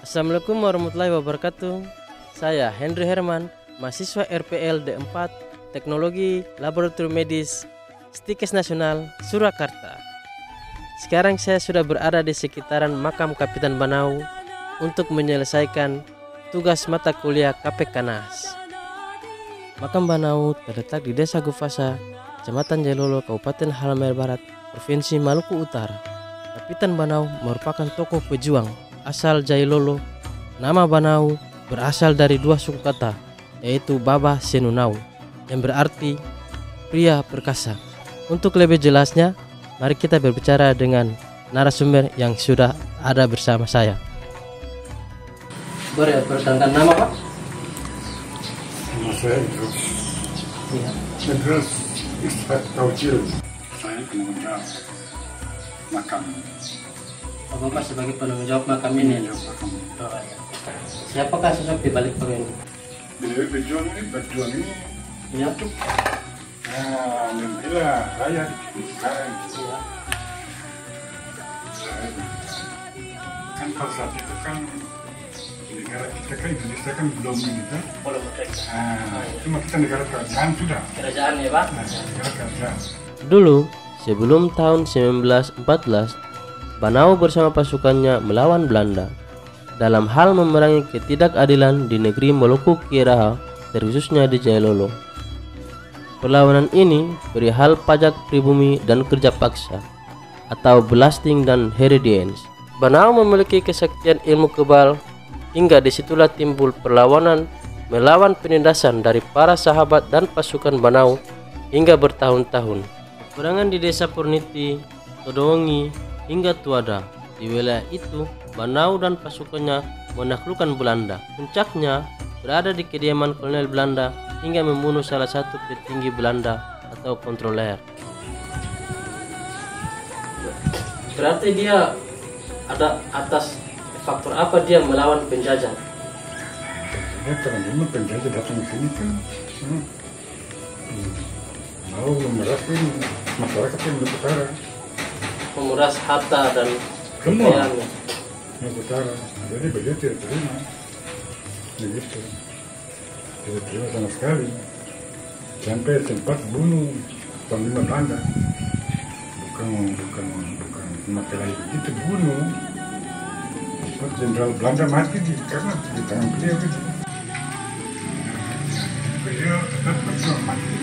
Assalamualaikum warahmatullahi wabarakatuh. Saya Henry Herman, mahasiswa RPL D4 Teknologi Laboratorium Medis Stikes Nasional Surakarta. Sekarang saya sudah berada di sekitaran makam Kapitan Banau untuk menyelesaikan tugas mata kuliah KPK NAS. Makam Banau terletak di Desa Gufasa, Kecamatan Jailolo, Kabupaten Halmahera Barat, Provinsi Maluku Utara. Kapitan Banau merupakan tokoh pejuang asal Jailolo. Nama Banau berasal dari dua suku kata, yaitu Baba Senunau yang berarti pria perkasa. Untuk lebih jelasnya, mari kita berbicara dengan narasumber yang sudah ada bersama saya. Boleh perkenalkan nama, Pak? Nama saya Idrus. Iya. Idrus Ishak Taucil. Saya penanggung makam. Bapak sebagai penanggung jawab makam ini. Siapakah sosok di balik makam ini? Berjuang ini Ya. untuk membela rakyat sekarang. Kan pada saat itu kan negara kita kan Indonesia kan belum kita. Cuma kita negara kerajaan sudah. Kerajaan ya, Pak? Negara kerajaan. Dulu, sebelum tahun 1914, Banau bersama pasukannya melawan Belanda dalam hal memerangi ketidakadilan di negeri Maluku Kiraha, terkhususnya di Jailolo. Perlawanan ini perihal pajak pribumi dan kerja paksa atau blasting dan heredience. Banau memiliki kesaktian ilmu kebal hingga disitulah timbul perlawanan melawan penindasan dari para sahabat dan pasukan Banau hingga bertahun-tahun. Peperangan di desa Purniti, Todongi, hingga Tuada. Di wilayah itu, Banau dan pasukannya menaklukkan Belanda. Puncaknya berada di kediaman kolonel Belanda hingga membunuh salah satu petinggi Belanda atau kontroler. Berarti dia ada atas faktor apa dia melawan penjajah? Ya karena penjajah datang ke sini kan mau memeras masyarakat yang utara. Memeras harta dan kekayaan yang utara. Jadi beliau tidak terima. Begitu. Tidak terima sama sekali. Sampai sempat bunuh panglima Belanda. Bukan masalah itu bunuh. Sempat Jenderal Belanda mati karena di tangan beliau itu. Beliau tetap berjuang mati.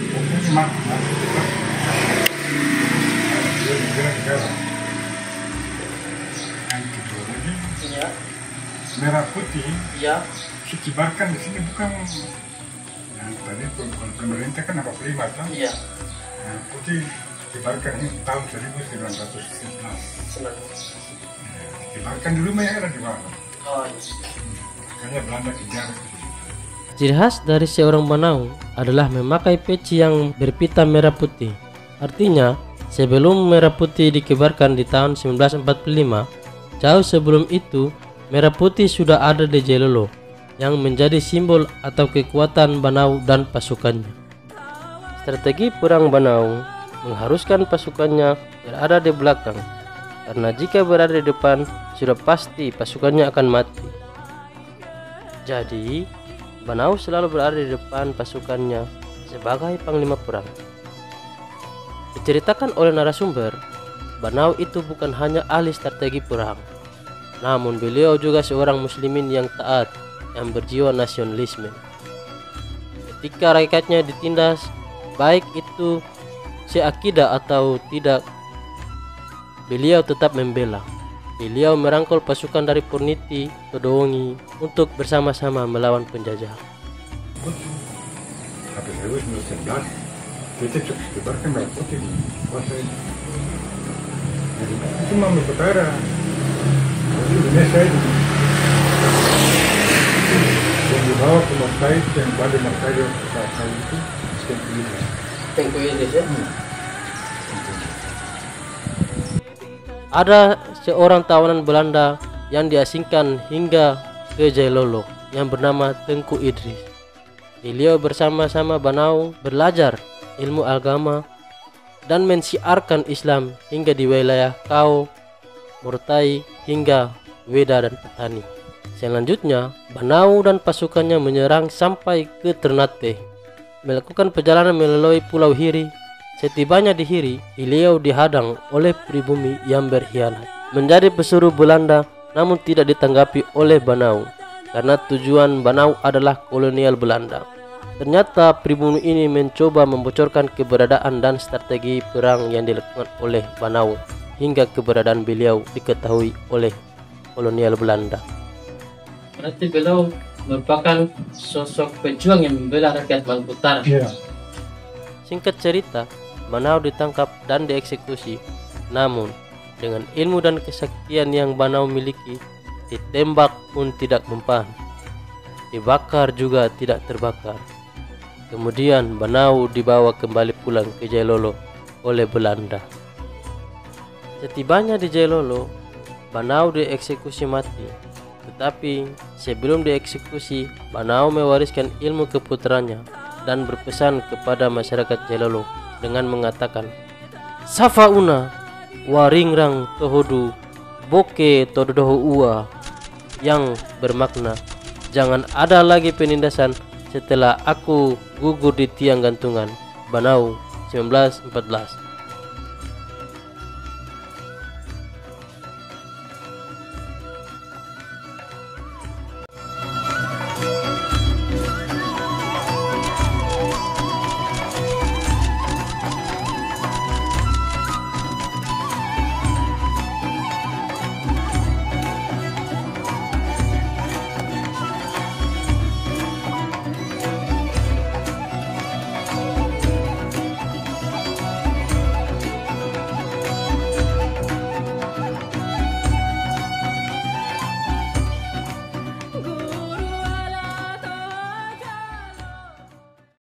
Pokoknya mati. Negara. Yang kedua lagi, ya. Merah putih Ya. dikibarkan di sini bukan yang tadi pemerintah kan apa prima kan? Iya. Nah, putih dikibarkan ini tahun 1911. Dikibarkan di rumah yang ada di mana? Oh, Makanya Belanda kejar. ciri khas dari seorang Banau adalah memakai peci yang berpita merah putih. Artinya, sebelum merah putih dikibarkan di tahun 1945, jauh sebelum itu merah putih sudah ada di Jailolo yang menjadi simbol atau kekuatan Banau dan pasukannya. Strategi perang Banau mengharuskan pasukannya berada di belakang, karena jika berada di depan sudah pasti pasukannya akan mati. Jadi, Banau selalu berada di depan pasukannya sebagai panglima perang. Diceritakan oleh narasumber, Banau itu bukan hanya ahli strategi perang, namun beliau juga seorang muslimin yang taat, yang berjiwa nasionalisme. Ketika rakyatnya ditindas, baik itu seakidah atau tidak, beliau tetap membela. beliau merangkul pasukan dari Purniti, Todongi untuk bersama-sama melawan penjajah. Tapi saya 1911 kita cukup sebarkan merah putih di kuasa itu. Jadi itu mau utara. Jadi Indonesia itu yang dibawa ke Martai, yang pada Martai itu Tengku Idris ya? Ada seorang tawanan Belanda yang diasingkan hingga ke Jailolo yang bernama Tengku Idris. Beliau bersama-sama Banau belajar ilmu agama dan mensiarkan Islam hingga di wilayah Kau, Murtai hingga Weda dan Petani. Selanjutnya, Banau dan pasukannya menyerang sampai ke Ternate, melakukan perjalanan melalui Pulau Hiri. Setibanya di Hiri, beliau dihadang oleh pribumi yang berkhianat, menjadi pesuruh Belanda, namun tidak ditanggapi oleh Banau karena tujuan Banau adalah kolonial Belanda. Ternyata pribumi ini mencoba membocorkan keberadaan dan strategi perang yang dilakukan oleh Banau hingga keberadaan beliau diketahui oleh kolonial Belanda. Berarti beliau merupakan sosok pejuang yang membela rakyat Maluku Utara. Iya. Singkat cerita, Banau ditangkap dan dieksekusi. Namun, dengan ilmu dan kesaktian yang Banau miliki, ditembak pun tidak mempan, dibakar juga tidak terbakar. Kemudian Banau dibawa kembali pulang ke Jailolo oleh Belanda. Setibanya di Jailolo, Banau dieksekusi mati. Tetapi sebelum dieksekusi, Banau mewariskan ilmu keputranya dan berpesan kepada masyarakat Jailolo dengan mengatakan, "Safauna waringrang tohodu boke tododoho ua," yang bermakna jangan ada lagi penindasan setelah aku gugur di tiang gantungan. Banau 1914.